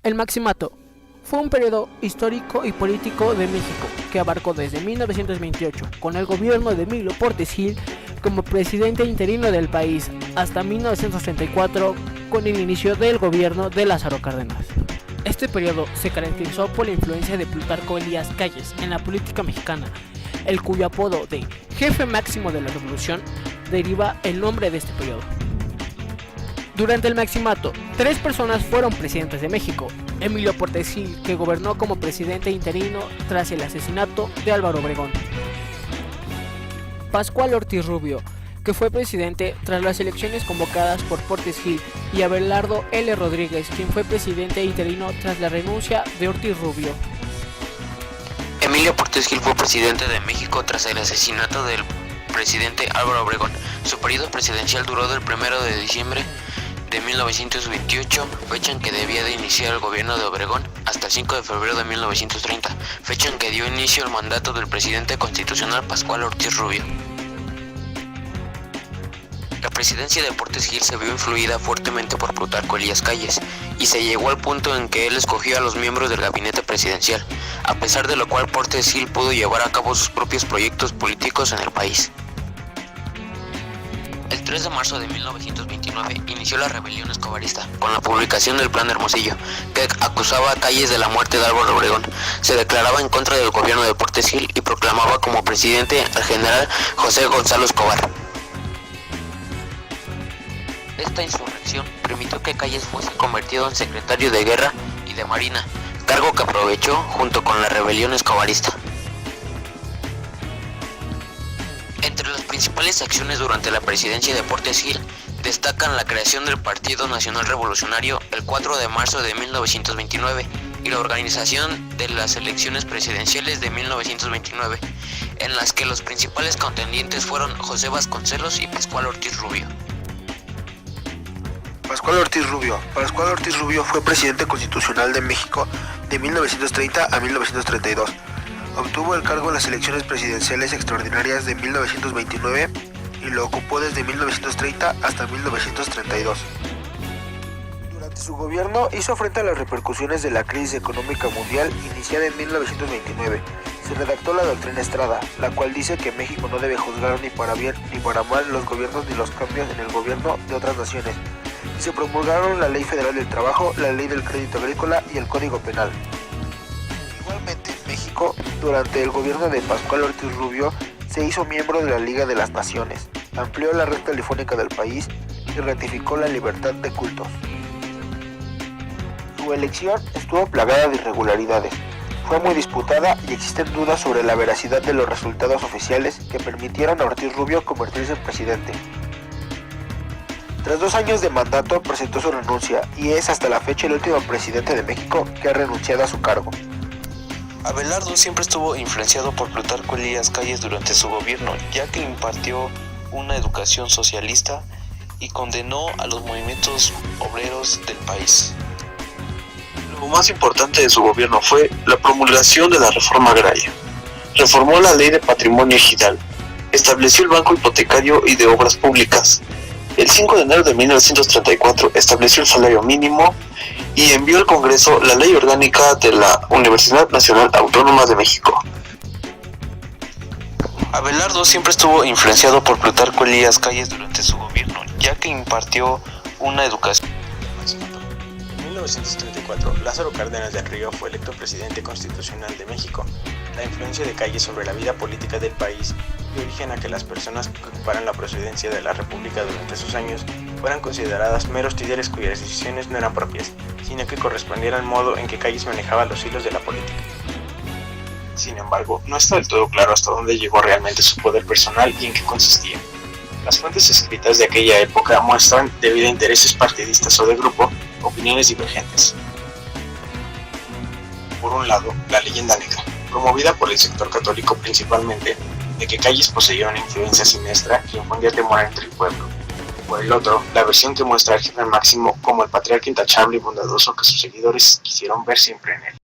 El Maximato fue un periodo histórico y político de México que abarcó desde 1928, con el gobierno de Emilio Portes Gil como presidente interino del país, hasta 1934, con el inicio del gobierno de Lázaro Cárdenas. Este periodo se caracterizó por la influencia de Plutarco Elías Calles en la política mexicana, el cuyo apodo de jefe máximo de la revolución deriva el nombre de este periodo. Durante el Maximato, 3 personas fueron presidentes de México: Emilio Portes Gil, que gobernó como presidente interino tras el asesinato de Álvaro Obregón; Pascual Ortiz Rubio, que fue presidente tras las elecciones convocadas por Portes Gil; y Abelardo L. Rodríguez, quien fue presidente interino tras la renuncia de Ortiz Rubio. Emilio Portes Gil fue presidente de México tras el asesinato del presidente Álvaro Obregón. Su periodo presidencial duró del 1 de diciembre de 1928, fecha en que debía de iniciar el gobierno de Obregón, hasta el 5 de febrero de 1930, fecha en que dio inicio al mandato del presidente constitucional Pascual Ortiz Rubio. La presidencia de Portes Gil se vio influida fuertemente por Plutarco Elías Calles, y se llegó al punto en que él escogió a los miembros del gabinete presidencial, a pesar de lo cual Portes Gil pudo llevar a cabo sus propios proyectos políticos en el país. El 3 de marzo de 1929 inició la rebelión escobarista, con la publicación del Plan Hermosillo, que acusaba a Calles de la muerte de Álvaro Obregón. Se declaraba en contra del gobierno de Portes Gil y proclamaba como presidente al general José Gonzalo Escobar. Esta insurrección permitió que Calles fuese convertido en secretario de Guerra y de Marina, cargo que aprovechó junto con la rebelión escobarista. Entre las principales acciones durante la presidencia de Portes Gil destacan la creación del Partido Nacional Revolucionario el 4 de marzo de 1929 y la organización de las elecciones presidenciales de 1929, en las que los principales contendientes fueron José Vasconcelos y Pascual Ortiz Rubio. Pascual Ortiz Rubio fue presidente constitucional de México de 1930 a 1932. Obtuvo el cargo en las elecciones presidenciales extraordinarias de 1929 y lo ocupó desde 1930 hasta 1932. Durante su gobierno hizo frente a las repercusiones de la crisis económica mundial iniciada en 1929. Se redactó la Doctrina Estrada, la cual dice que México no debe juzgar ni para bien ni para mal los gobiernos ni los cambios en el gobierno de otras naciones. Se promulgaron la Ley Federal del Trabajo, la Ley del Crédito Agrícola y el Código Penal. Igualmente, en México, durante el gobierno de Pascual Ortiz Rubio, se hizo miembro de la Liga de las Naciones, amplió la red telefónica del país y ratificó la libertad de cultos. Su elección estuvo plagada de irregularidades, fue muy disputada y existen dudas sobre la veracidad de los resultados oficiales que permitieron a Ortiz Rubio convertirse en presidente. Tras 2 años de mandato presentó su renuncia y es hasta la fecha el último presidente de México que ha renunciado a su cargo. Abelardo siempre estuvo influenciado por Plutarco Elías Calles durante su gobierno, ya que impartió una educación socialista y condenó a los movimientos obreros del país. Lo más importante de su gobierno fue la promulgación de la reforma agraria. Reformó la ley de patrimonio ejidal, estableció el banco hipotecario y de obras públicas. El 5 de enero de 1934 estableció el salario mínimo y envió al Congreso la Ley Orgánica de la Universidad Nacional Autónoma de México. Abelardo siempre estuvo influenciado por Plutarco Elías Calles durante su gobierno, ya que impartió una educación. En 1934, Lázaro Cárdenas del Río fue electo presidente constitucional de México. La influencia de Calles sobre la vida política del país dio origen a que las personas que ocuparan la presidencia de la República durante esos años fueran consideradas meros títeres cuyas decisiones no eran propias, sino que correspondieran al modo en que Calles manejaba los hilos de la política. Sin embargo, no está del todo claro hasta dónde llegó realmente su poder personal y en qué consistía. Las fuentes escritas de aquella época muestran, debido a intereses partidistas o de grupo, opiniones divergentes. Por un lado, la leyenda negra, promovida por el sector católico principalmente, de que Calles poseía una influencia siniestra que infundía temor entre el pueblo. Por el otro, la versión que muestra al jefe máximo como el patriarca intachable y bondadoso que sus seguidores quisieron ver siempre en él.